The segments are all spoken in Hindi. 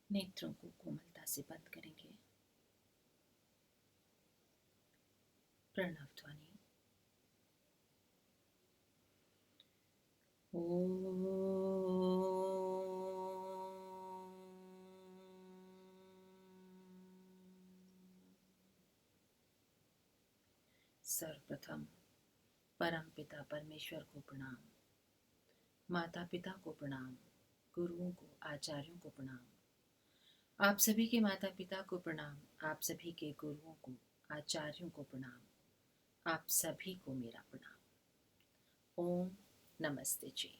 नेत्रों को कोमलता से बंद करेंगे। प्रणव ध्वनि। सर्वप्रथम परम पिता परमेश्वर को प्रणाम, माता पिता को प्रणाम, गुरुओं को, आचार्यों को प्रणाम, आप सभी के माता पिता को प्रणाम, आप सभी के गुरुओं को, आचार्यों को प्रणाम, आप सभी को मेरा प्रणाम। ओम नमस्ते जी।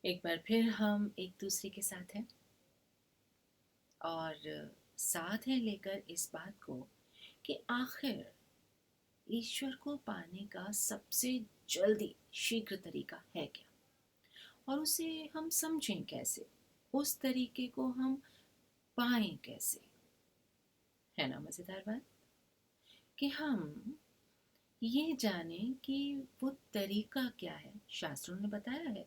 एक बार फिर हम एक दूसरे के साथ हैं और साथ हैं लेकर इस बात को कि आखिर ईश्वर को पाने का सबसे जल्दी शीघ्र तरीका है क्या, और उसे हम समझें कैसे, उस तरीके को हम पाएं कैसे। है ना मजेदार बात कि हम ये जानें कि वो तरीका क्या है। शास्त्रों ने बताया है,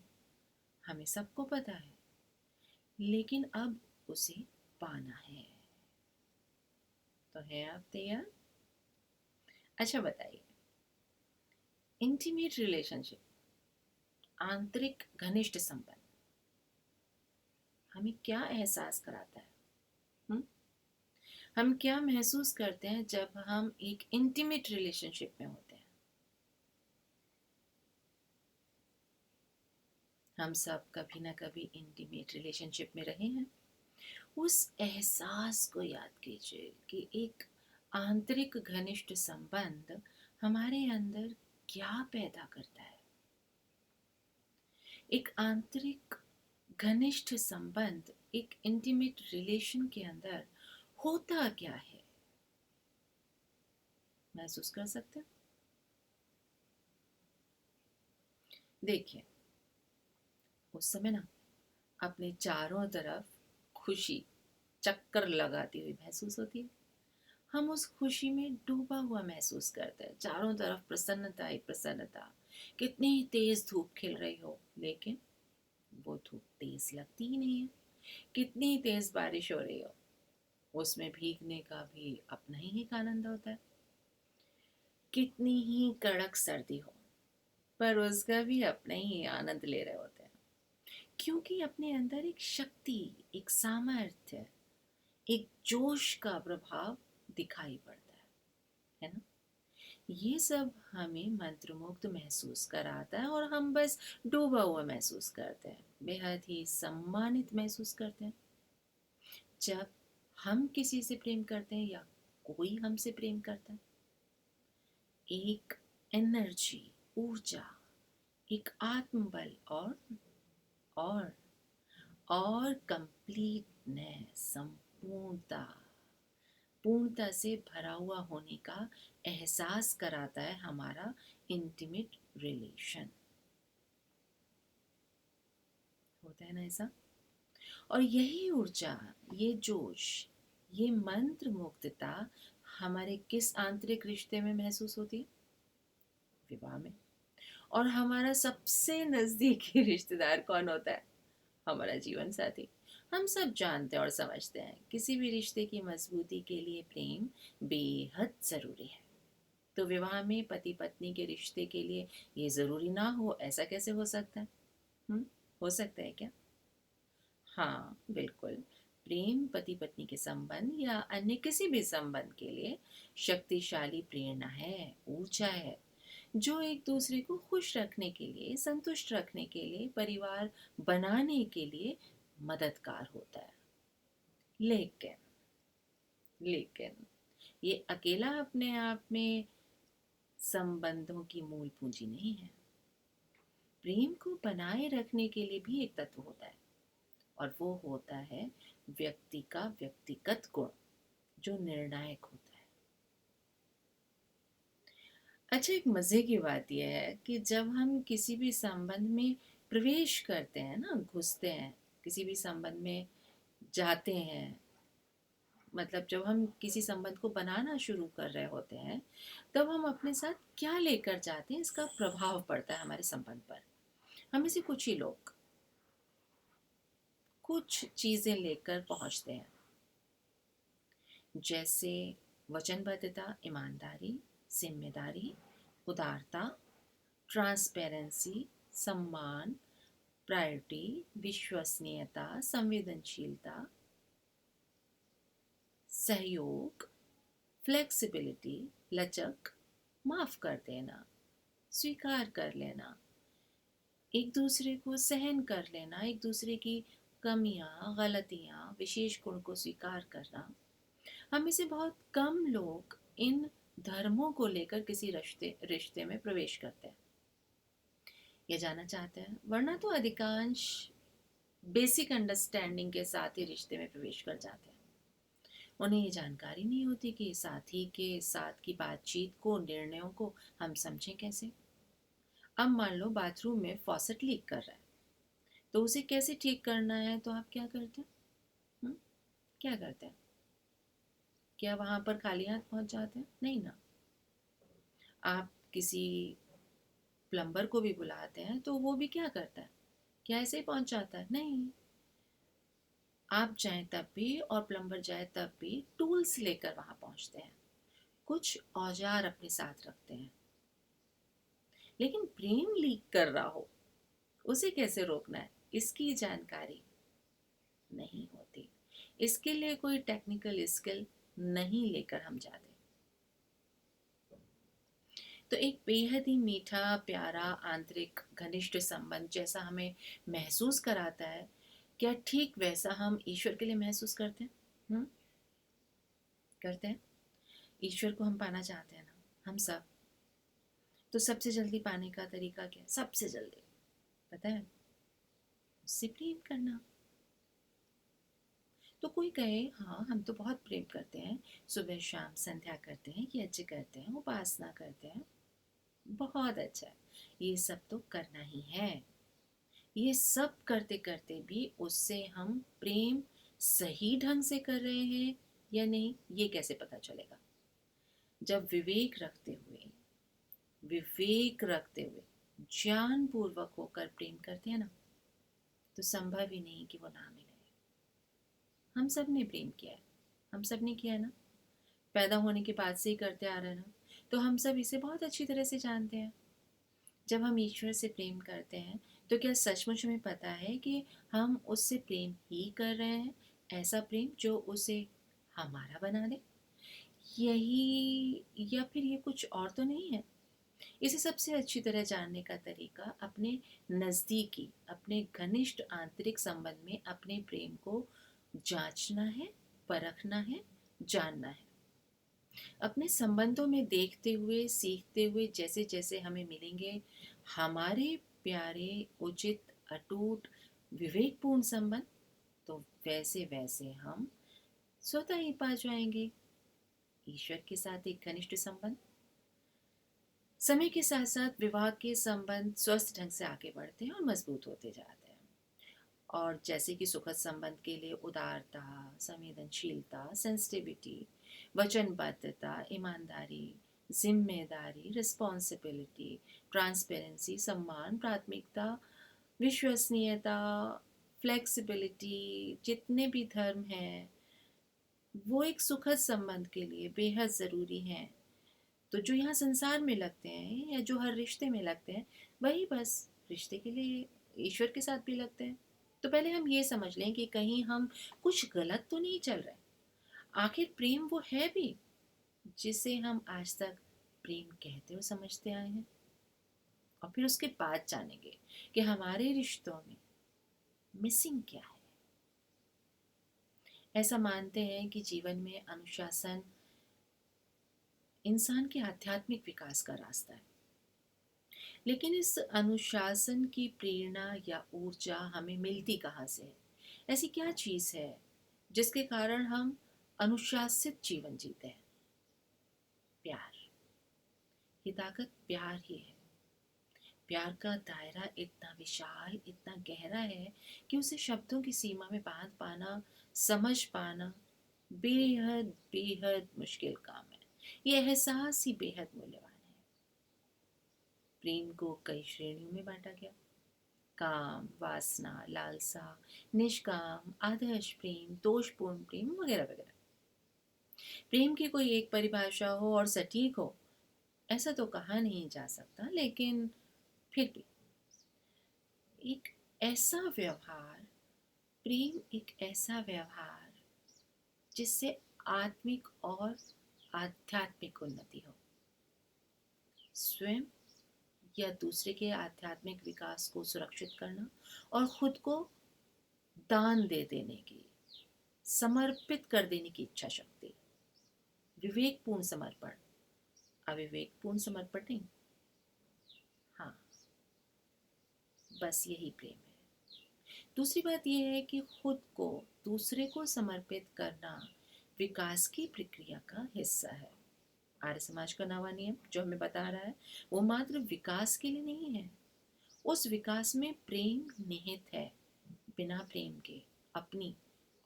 हमें सबको पता है, लेकिन अब उसे पाना है। तो है आप तैयार? अच्छा बताइए, इंटीमेट रिलेशनशिप, आंतरिक घनिष्ठ संबंध हमें क्या एहसास कराता है? हुँ? हम क्या महसूस करते हैं जब हम एक इंटीमेट रिलेशनशिप में होते हैं? हम सब कभी ना कभी इंटीमेट रिलेशनशिप में रहे हैं। उस एहसास को याद कीजिए कि एक आंतरिक घनिष्ठ संबंध हमारे अंदर क्या पैदा करता है। एक आंतरिक घनिष्ठ संबंध, एक इंटीमेट रिलेशन के अंदर होता क्या है, महसूस कर सकते हैं? देखिए, उस समय ना अपने चारों तरफ खुशी चक्कर लगाती हुई महसूस होती है। हम उस खुशी में डूबा हुआ महसूस करते हैं। चारों तरफ प्रसन्नता ही प्रसन्नता। कितनी ही तेज धूप खिल रही हो, लेकिन वो धूप तेज लगती ही नहीं है। कितनी ही तेज बारिश हो रही हो, उसमें भीगने का भी अपना ही एक आनंद होता है। कितनी ही कड़क सर्दी हो, पर उसका भी अपना ही आनंद ले रहे होते हैं, क्योंकि अपने अंदर एक शक्ति, एक सामर्थ्य, एक जोश का प्रभाव दिखाई पड़ता है ना? ये सब हमें मंत्रमुग्ध महसूस कराता है और हम बस डूबा हुआ महसूस करते हैं, बेहद ही सम्मानित महसूस करते हैं। जब हम किसी से प्रेम करते हैं या कोई हमसे प्रेम करता है, एक एनर्जी, ऊर्जा, एक आत्मबल और और कंप्लीटनेस, संपूर्णता, पूर्णता से भरा हुआ होने का एहसास कराता है हमारा इंटीमेट रिलेशन। होता है ना ऐसा? और यही ऊर्जा, ये जोश, ये मंत्र मुग्धता हमारे किस आंतरिक रिश्ते में महसूस होती है? विवाह में। और हमारा सबसे नजदीकी रिश्तेदार कौन होता है? हमारा जीवन साथी। हम सब जानते और समझते हैं, किसी भी रिश्ते की मजबूती के लिए प्रेम बेहद जरूरी है। तो विवाह में पति पत्नी के रिश्ते के लिए ये जरूरी ना हो, ऐसा कैसे हो सकता है? हम्म? हो सकता है क्या? हाँ बिल्कुल। प्रेम पति पत्नी के संबंध या अन्य किसी भी संबंध के लिए शक्तिशाली प्रेरणा है, ऊर्जा है, जो एक दूसरे को खुश रखने के लिए, संतुष्ट रखने के लिए, परिवार बनाने के लिए मददगार होता है। लेकिन लेकिन ये अकेला अपने आप में संबंधों की मूल पूंजी नहीं है। प्रेम को बनाए रखने के लिए भी एक तत्व होता है, और वो होता है व्यक्ति का व्यक्तिगत गुण, जो निर्णायक होता है। अच्छा, एक मजे की बात यह है कि जब हम किसी भी संबंध में प्रवेश करते हैं ना, घुसते हैं, किसी भी संबंध में जाते हैं, मतलब जब हम किसी संबंध को बनाना शुरू कर रहे होते हैं, तब हम अपने साथ क्या लेकर जाते हैं, इसका प्रभाव पड़ता है हमारे संबंध पर। हम में से कुछ चीज़ें लेकर पहुंचते हैं, जैसे वचनबद्धता, ईमानदारी, जिम्मेदारी, उदारता, ट्रांसपेरेंसी, सम्मान, प्रायोरिटी, विश्वसनीयता, संवेदनशीलता, सहयोग, फ्लेक्सिबिलिटी, लचक, माफ कर देना, स्वीकार कर लेना, एक दूसरे को सहन कर लेना, एक दूसरे की कमियां, गलतियां, विशेष गुण को स्वीकार करना। हम में से बहुत कम लोग इन धर्मों को लेकर किसी रिश्ते रिश्ते में प्रवेश करते हैं या जाना चाहते हैं, वरना तो अधिकांश बेसिक अंडरस्टैंडिंग के साथ ही रिश्ते में प्रवेश कर जाते हैं। उन्हें ये जानकारी नहीं होती कि साथी के साथ की बातचीत को, निर्णयों को हम समझें कैसे। अब मान लो बाथरूम में फॉसेट लीक कर रहा है, तो उसे कैसे ठीक करना है, तो आप क्या करते हैं? क्या करते हैं? क्या वहां पर खाली हाथ पहुंच जाते हैं? नहीं ना। आप किसी प्लम्बर को भी बुलाते हैं तो वो भी क्या करता है? क्या ऐसे ही पहुंच जाता है? नहीं। आप जाएं तब भी और प्लम्बर जाए तब भी टूल्स लेकर वहां पहुंचते हैं, कुछ औजार अपने साथ रखते हैं। लेकिन प्रेम लीक कर रहा हो, उसे कैसे रोकना है, इसकी जानकारी नहीं होती। इसके लिए कोई टेक्निकल स्किल नहीं लेकर हम जाते। तो एक बेहद ही मीठा, प्यारा, आंतरिक, घनिष्ठ संबंध जैसा हमें महसूस कराता है, क्या ठीक वैसा हम ईश्वर के लिए महसूस करते हैं? करते हैं। ईश्वर को हम पाना चाहते हैं ना, हम सब। तो सबसे जल्दी पाने का तरीका क्या है? सबसे जल्दी पता है, उससे प्रेम करना। तो कोई कहे हाँ हम तो बहुत प्रेम करते हैं, सुबह शाम संध्या करते हैं, यज्ञ करते हैं, उपासना करते हैं, बहुत अच्छा है, ये सब तो करना ही है। ये सब करते करते भी उससे हम प्रेम सही ढंग से कर रहे हैं या नहीं, ये कैसे पता चलेगा? जब विवेक रखते हुए ज्ञान पूर्वक होकर प्रेम करते हैं ना, तो संभव ही नहीं कि वो ना मिले। हम सब ने प्रेम किया है, हम सब ने किया है ना, पैदा होने के बाद से ही करते आ रहे हैं ना, तो हम सब इसे बहुत अच्छी तरह से जानते हैं। जब हम ईश्वर से प्रेम करते हैं तो क्या सचमुच में पता है कि हम उससे प्रेम ही कर रहे हैं, ऐसा प्रेम जो उसे हमारा बना दे? यही, या फिर ये कुछ और तो नहीं है? इसे सबसे अच्छी तरह जानने का तरीका अपने नज़दीकी, अपने घनिष्ठ आंतरिक संबंध में अपने प्रेम को जांचना है, परखना है, जानना है। अपने संबंधों में देखते हुए, सीखते हुए जैसे जैसे हमें मिलेंगे हमारे प्यारे, उचित, अटूट, विवेकपूर्ण संबंध, तो वैसे वैसे हम स्वतः ही पा जाएंगे ईश्वर के साथ एक घनिष्ठ संबंध। समय के साथ साथ विवाह के संबंध स्वस्थ ढंग से आगे बढ़ते हैं और मजबूत होते जाते हैं। और जैसे कि सुखद संबंध के लिए उदारता, संवेदनशीलता, सेंसिटिविटी, वचनबद्धता, ईमानदारी, जिम्मेदारी, रिस्पॉन्सिबिलिटी, ट्रांसपेरेंसी, सम्मान, प्राथमिकता, विश्वसनीयता, फ्लेक्सिबिलिटी, जितने भी धर्म हैं वो एक सुखद संबंध के लिए बेहद ज़रूरी हैं। तो जो यहाँ संसार में लगते हैं या जो हर रिश्ते में लगते हैं, वही बस रिश्ते के लिए ईश्वर के साथ भी लगते हैं। तो पहले हम ये समझ लें कि कहीं हम कुछ गलत तो नहीं चल रहे। आखिर प्रेम वो है भी जिसे हम आज तक प्रेम कहते और समझते आए हैं। और फिर उसके बाद जानेंगे कि हमारे रिश्तों में मिसिंग क्या है। ऐसा मानते हैं कि जीवन में अनुशासन इंसान के आध्यात्मिक विकास का रास्ता है। लेकिन इस अनुशासन की प्रेरणा या ऊर्जा हमें मिलती कहाँ से है? ऐसी क्या चीज़ है जिसके कारण हम अनुशासित जीवन जीते हैं? प्यार। ये ताकत प्यार ही है। प्यार का दायरा इतना विशाल, इतना गहरा है कि उसे शब्दों की सीमा में बांध पाना, समझ पाना बेहद बेहद मुश्किल काम है। ये एहसास ही बेहद मूल्यवान है। प्रेम को कई श्रेणियों में बांटा गया। काम, वासना, लालसा, निष्काम, आदर्श प्रेम, दोषपूर्ण प्रेम वगैरह वगैरह। प्रेम की कोई एक परिभाषा हो और सटीक हो ऐसा तो कहा नहीं जा सकता, लेकिन फिर भी एक ऐसा व्यवहार, प्रेम एक ऐसा व्यवहार जिससे आत्मिक और आध्यात्मिक उन्नति हो, स्वयं या दूसरे के आध्यात्मिक विकास को सुरक्षित करना और खुद को दान दे देने की, समर्पित कर देने की इच्छा शक्ति, विवेकपूर्ण समर्पण, अविवेकपूर्ण समर्पण नहीं। हाँ, बस यही प्रेम है। दूसरी बात यह है कि खुद को दूसरे को समर्पित करना विकास की प्रक्रिया का हिस्सा है। आर्य समाज का नवा नियम जो हमें बता रहा है वो मात्र विकास के लिए नहीं है, उस विकास में प्रेम निहित है। बिना प्रेम के अपनी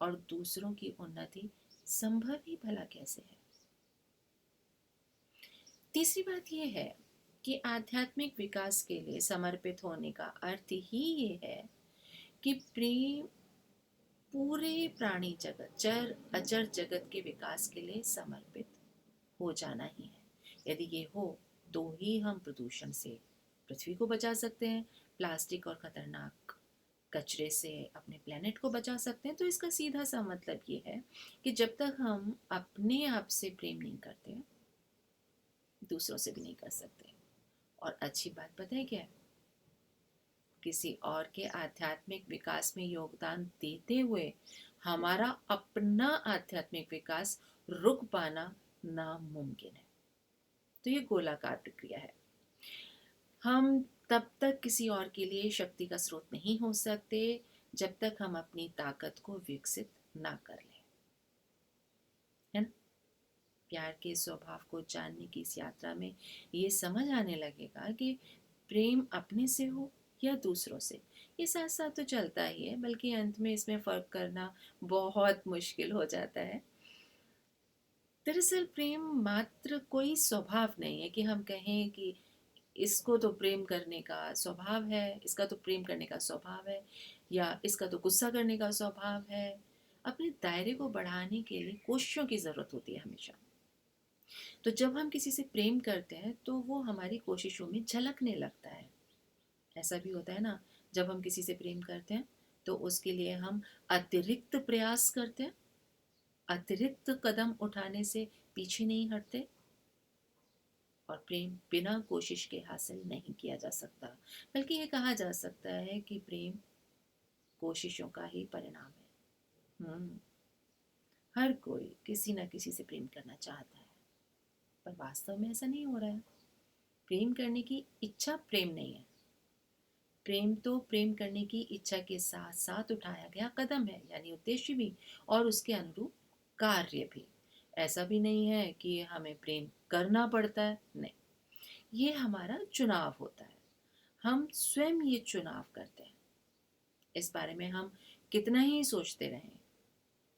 और दूसरों की उन्नति संभव ही भला कैसे है। तीसरी बात यह है कि आध्यात्मिक विकास के लिए समर्पित होने का अर्थ ही ये है कि प्रेम पूरे प्राणी जगत, चर अचर जगत के विकास के लिए समर्पित हो जाना ही है। यदि ये हो तो ही हम प्रदूषण से पृथ्वी को बचा सकते हैं, प्लास्टिक और खतरनाक कचरे से अपने प्लेनेट को बचा सकते हैं। तो इसका सीधा सा मतलब ये है कि जब तक हम अपने आप से प्रेम नहीं करते दूसरों से भी नहीं कर सकते। और अच्छी बात पता है क्या है? किसी और के आध्यात्मिक विकास में योगदान देते हुए हमारा अपना आध्यात्मिक विकास रुक पाना नामुमकिन है। तो ये गोलाकार प्रक्रिया है। हम तब तक किसी और के लिए शक्ति का स्रोत नहीं हो सकते जब तक हम अपनी ताकत को विकसित ना कर लें, है ना। प्यार के स्वभाव को जानने की इस यात्रा में ये समझ आने लगेगा कि प्रेम अपने से हो या दूसरों से, ये साथ साथ तो चलता ही है, बल्कि अंत में इसमें फर्क करना बहुत मुश्किल हो जाता है। दरअसल प्रेम मात्र कोई स्वभाव नहीं है कि हम कहें कि इसको तो प्रेम करने का स्वभाव है, इसका तो प्रेम करने का स्वभाव है, या इसका तो गुस्सा करने का स्वभाव है। अपने दायरे को बढ़ाने के लिए कोशिशों की ज़रूरत होती है हमेशा। तो जब हम किसी से प्रेम करते हैं तो वो हमारी कोशिशों में झलकने लगता है। ऐसा भी होता है ना, जब हम किसी से प्रेम करते हैं तो उसके लिए हम अतिरिक्त प्रयास करते हैं, अतिरिक्त कदम उठाने से पीछे नहीं हटते। और प्रेम बिना कोशिश के हासिल नहीं किया जा सकता, बल्कि ये कहा जा सकता है कि प्रेम कोशिशों का ही परिणाम है। हर कोई किसी न किसी से प्रेम करना चाहता है, पर वास्तव में ऐसा नहीं हो रहा है। प्रेम करने की इच्छा प्रेम नहीं है, प्रेम तो प्रेम करने की इच्छा के साथ साथ उठाया गया कदम है, यानी उद्देश्य भी और उसके अनुरूप कार्य भी। ऐसा भी नहीं है कि हमें प्रेम करना पड़ता है, नहीं, ये हमारा चुनाव होता है। हम स्वयं ये चुनाव करते हैं। इस बारे में हम कितना ही सोचते रहें,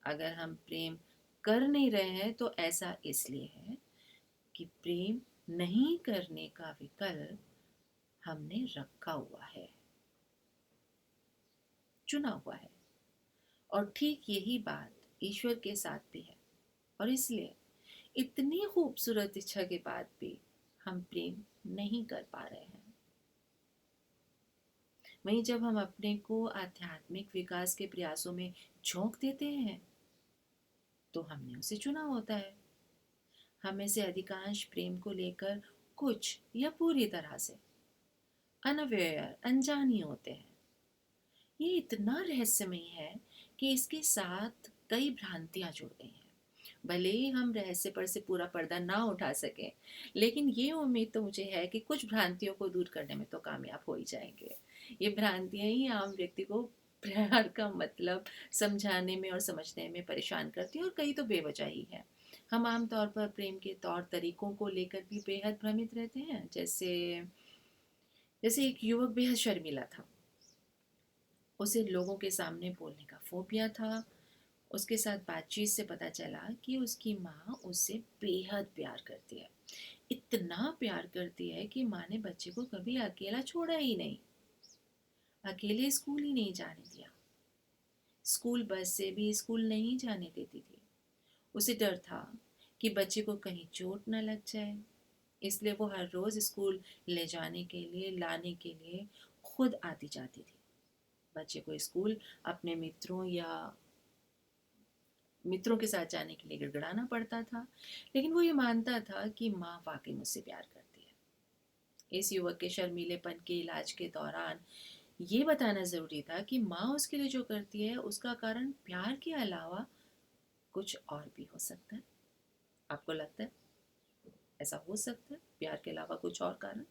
अगर हम प्रेम कर नहीं रहे हैं तो ऐसा इसलिए है कि प्रेम नहीं करने का विकल्प हमने रखा हुआ है, चुना हुआ है। और ठीक यही बात ईश्वर के साथ भी है। और इसलिए इतनी खूबसूरत इच्छा के बाद भी हम प्रेम नहीं कर पा रहे हैं। वहीं जब हम अपने को आध्यात्मिक विकास के प्रयासों में झोंक देते हैं तो हमने उसे चुना होता है। हम में से अधिकांश प्रेम को लेकर कुछ या पूरी तरह से अनअवेयर, अनजानी होते हैं। ये इतना रहस्यमय है कि इसके साथ कई भ्रांतियां जुड़ गई हैं। भले ही हम रहस्य पर से पूरा पर्दा ना उठा सकें, लेकिन ये उम्मीद तो मुझे है कि कुछ भ्रांतियों को दूर करने में तो कामयाब हो ही जाएंगे। ये भ्रांतियां ही आम व्यक्ति को प्यार का मतलब समझाने में और समझने में परेशान करती हैं, और कई तो बेवजह ही है। हम आमतौर पर प्रेम के तौर तरीकों को लेकर भी बेहद भ्रमित रहते हैं। जैसे जैसे एक युवक बेहद शर्मीला था, उसे लोगों के सामने बोलने का फोबिया था। उसके साथ बातचीत से पता चला कि उसकी माँ उससे बेहद प्यार करती है, इतना प्यार करती है कि माँ ने बच्चे को कभी अकेला छोड़ा ही नहीं। अकेले स्कूल ही नहीं जाने दिया। स्कूल बस से भी स्कूल नहीं जाने देती थी। उसे डर था कि बच्चे को कहीं चोट न लग जाए, इसलिए वो हर रोज स्कूल ले जाने के लिए, लाने के लिए खुद आती जाती थी। बच्चे को स्कूल अपने मित्रों के साथ जाने के लिए गिड़गिड़ाना पड़ता था, लेकिन वो ये मानता था कि माँ वाकई मुझसे प्यार करती है। इस युवक के शर्मीलेपन के इलाज के दौरान ये बताना जरूरी था कि माँ उसके लिए जो करती है उसका कारण प्यार के अलावा कुछ और भी हो सकता है। आपको लगता है ऐसा हो सकता है, प्यार के अलावा कुछ और कारण?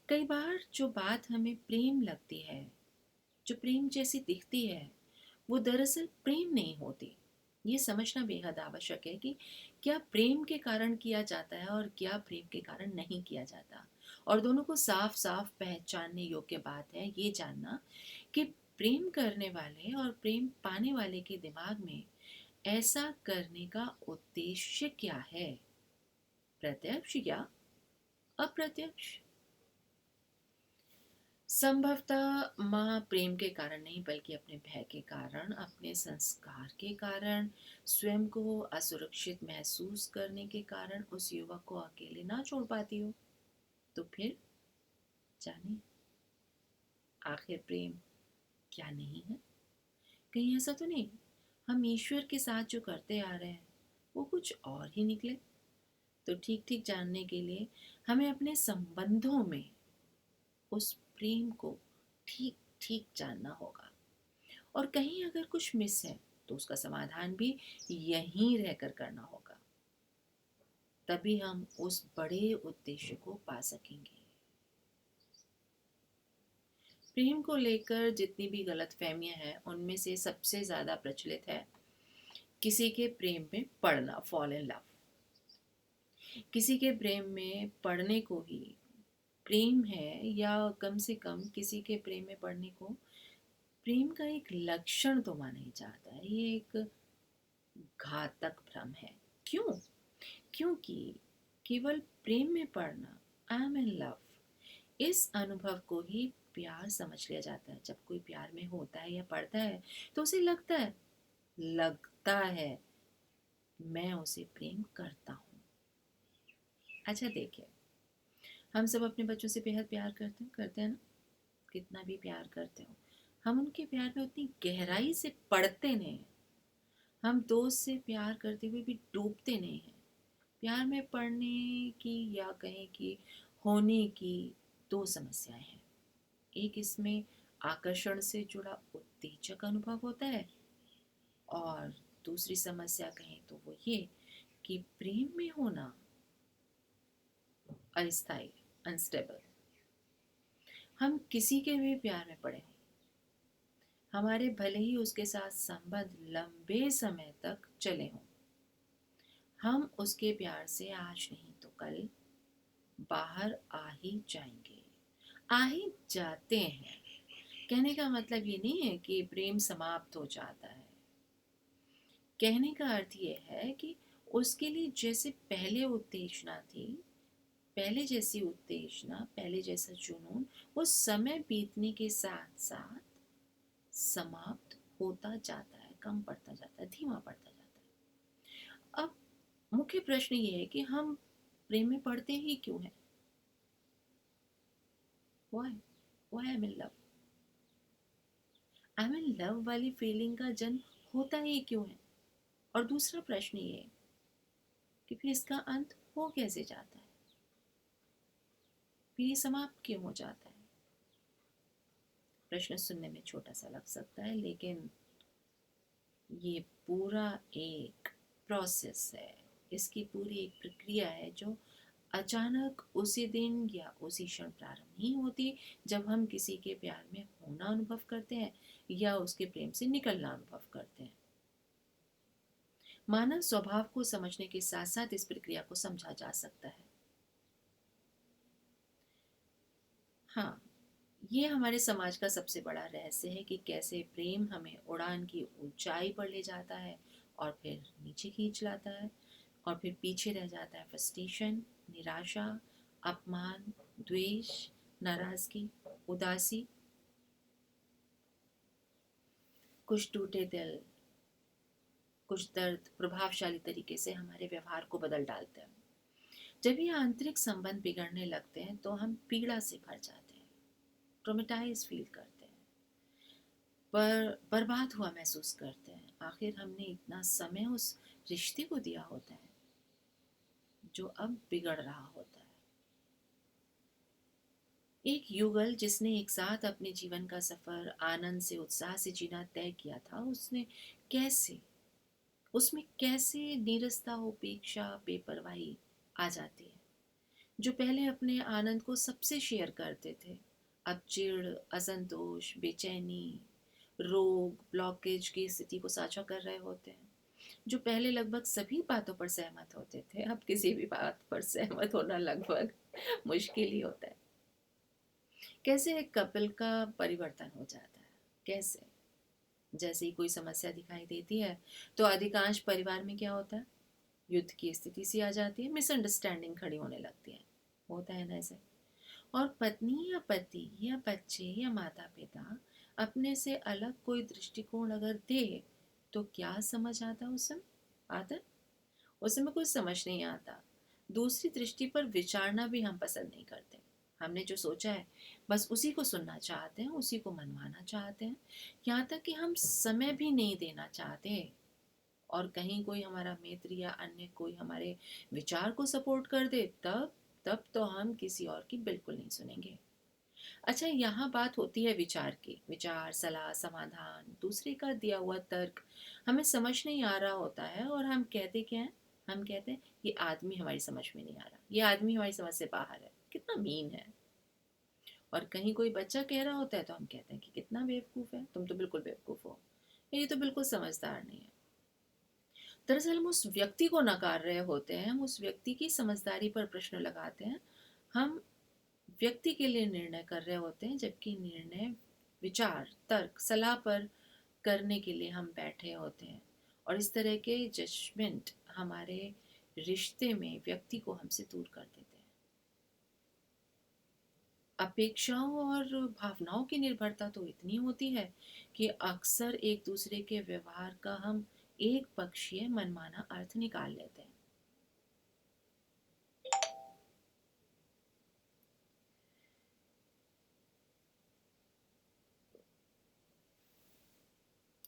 कई बार जो बात हमें प्रेम लगती है, जो प्रेम जैसी दिखती है, वो दरअसल प्रेम नहीं होती। ये समझना बेहद आवश्यक है कि क्या प्रेम के कारण किया जाता है और क्या प्रेम के कारण नहीं किया जाता। और दोनों को साफ साफ पहचानने योग्य बात है ये जानना कि प्रेम करने वाले और प्रेम पाने वाले के दिमाग में ऐसा करने का उद्देश्य क्या है, प्रत्यक्ष या अप्रत्यक्ष। संभवतः माँ प्रेम के कारण नहीं बल्कि अपने भय के कारण, अपने संस्कार के कारण, स्वयं को असुरक्षित महसूस करने के कारण उस युवक को अकेले ना छोड़ पाती हो। तो फिर जानिए, आखिर प्रेम क्या नहीं है? कहीं ऐसा तो नहीं हम ईश्वर के साथ जो करते आ रहे हैं वो कुछ और ही निकले? तो ठीक ठीक जानने के लिए हमें अपने संबंधों में उस प्रेम को ठीक ठीक जानना होगा। और कहीं अगर कुछ मिस है तो उसका समाधान भी यहीं रहकर करना होगा। तभी हम उस बड़े उद्देश्य को पा सकेंगे। प्रेम को लेकर जितनी भी गलतफहमियां हैं उनमें से सबसे ज्यादा प्रचलित है किसी के प्रेम में पड़ना, फॉल इन लव। किसी के प्रेम में पड़ने को ही प्रेम है, या कम से कम किसी के प्रेम में पड़ने को प्रेम का एक लक्षण तो माना ही जाता है। ये एक घातक भ्रम है। क्यों? क्योंकि केवल प्रेम में पड़ना, आई एम इन लव, इस अनुभव को ही प्यार समझ लिया जाता है। जब कोई प्यार में होता है या पड़ता है तो उसे लगता है मैं उसे प्रेम करता हूँ। अच्छा देखिए, हम सब अपने बच्चों से बेहद प्यार करते हैं ना? कितना भी प्यार करते हो, हम उनके प्यार में उतनी गहराई से पड़ते नहीं हैं। हम दोस्त से प्यार करते हुए भी डूबते नहीं हैं। प्यार में पड़ने की या कहें कि होने की दो समस्याएं हैं। एक इसमें आकर्षण से जुड़ा उत्तेजक अनुभव होता है, और दूसरी समस्या कहें तो वो ये कि प्रेम में होना अस्थायी, अनस्टेबल। हम किसी के भी प्यार में पड़े हों, हमारे भले ही उसके साथ संबंध लंबे समय तक चले हों, हम उसके प्यार से आज नहीं तो कल बाहर आ ही जाएंगे, आ ही जाते हैं। कहने का मतलब ये नहीं है कि प्रेम समाप्त हो जाता है। कहने का अर्थ ये है कि उसके लिए जैसे पहले उत्तेजना थी, पहले जैसी उत्तेजना, पहले जैसा जुनून, वो समय बीतने के साथ साथ समाप्त होता जाता है, कम पड़ता जाता है, धीमा पड़ता जाता है। अब मुख्य प्रश्न ये है कि हम प्रेम में पड़ते ही क्यों हैं? Why? Why I'm in love? I'm in love वाली फीलिंग का जन्म होता ही क्यों है? और दूसरा प्रश्न ये है कि फिर इसका अंत हो कैसे जाता है? फिर ये समाप्त क्यों हो जाता है? प्रश्न सुनने में छोटा सा लग सकता है, लेकिन ये पूरा एक प्रोसेस है। इसकी पूरी एक प्रक्रिया है जो अचानक उसी दिन या उसी क्षण प्रारंभ नहीं होती जब हम किसी के प्यार में होना अनुभव करते हैं या उसके प्रेम से निकलना अनुभव करते हैं। मानव स्वभाव को समझने के साथ साथ इस प्रक्रिया को समझा जा सकता है। हाँ, ये हमारे समाज का सबसे बड़ा रहस्य है कि कैसे प्रेम हमें उड़ान की ऊंचाई पर ले जाता है और फिर नीचे खींच लाता है, और फिर पीछे रह जाता है फ्रस्ट्रेशन, निराशा, अपमान, द्वेष, नाराजगी, उदासी। कुछ टूटे दिल, कुछ दर्द प्रभावशाली तरीके से हमारे व्यवहार को बदल डालते हैं। जब ये आंतरिक संबंध बिगड़ने लगते हैं तो हम पीड़ा से भर जाते हैं, ट्रोमेटाइज फील करते हैं, पर बर्बाद हुआ महसूस करते हैं। आखिर हमने इतना समय उस रिश्ते को दिया होता है जो अब बिगड़ रहा होता है। एक युगल जिसने एक साथ अपने जीवन का सफर आनंद से उत्साह से जीना तय किया था, कैसे उसमें कैसे नीरसता, उपेक्षा, बेपरवाही आ जाती है। जो पहले अपने आनंद को सबसे शेयर करते थे, अब चिढ़, असंतोष, बेचैनी, रोग, ब्लॉकेज की स्थिति को साझा कर रहे होते हैं। जो पहले लगभग सभी बातों पर सहमत होते थे, अब किसी भी बात पर सहमत होना लगभग मुश्किल ही होता है। कैसे एक कपल का परिवर्तन हो जाता है, कैसे जैसे ही कोई समस्या दिखाई देती है तो अधिकांश परिवार में क्या होता है, युद्ध की स्थिति सी आ जाती है, मिसअंडरस्टैंडिंग खड़ी होने लगती है। होता है ना ऐसे। और पत्नी या पति या बच्चे या माता पिता अपने से अलग कोई दृष्टिकोण अगर दे तो क्या समझ आता है उस समय? आता है? उस समय कुछ समझ नहीं आता। दूसरी दृष्टि पर विचारना भी हम पसंद नहीं करते। हमने जो सोचा है बस उसी को सुनना चाहते हैं, उसी को मनवाना चाहते हैं। यहाँ तक कि हम समय भी नहीं देना चाहते। और कहीं कोई हमारा मित्र या अन्य कोई हमारे विचार को सपोर्ट कर दे, तब तब तो हम किसी और की बिल्कुल नहीं सुनेंगे। अच्छा, यहाँ बात होती है विचार की। विचार, सलाह, समाधान, दूसरे का दिया हुआ तर्क हमें समझ नहीं आ रहा होता है और हम कहते क्या हैं? हम कहते हैं ये आदमी हमारी समझ में नहीं आ रहा, ये आदमी हमारी समझ से बाहर है, कितना मीन है। और कहीं कोई बच्चा कह रहा होता है तो हम कहते हैं कि कितना बेवकूफ़ है, तुम तो बिल्कुल बेवकूफ़ हो, ये तो बिल्कुल समझदार नहीं है। दरअसल हम उस व्यक्ति को नकार रहे होते हैं, हम उस व्यक्ति की समझदारी पर प्रश्न लगाते हैं। हम व्यक्ति के लिए निर्णय कर रहे होते हैं, जबकि निर्णय विचार, तर्क, सलाह पर करने के लिए हम बैठे होते हैं। और इस तरह के जजमेंट हमारे रिश्ते में व्यक्ति को हमसे दूर कर देते हैं। अपेक्षाओं और भावनाओं की निर्भरता तो इतनी होती है कि अक्सर एक दूसरे के व्यवहार का हम एक पक्षीय मनमाना अर्थ निकाल लेते हैं।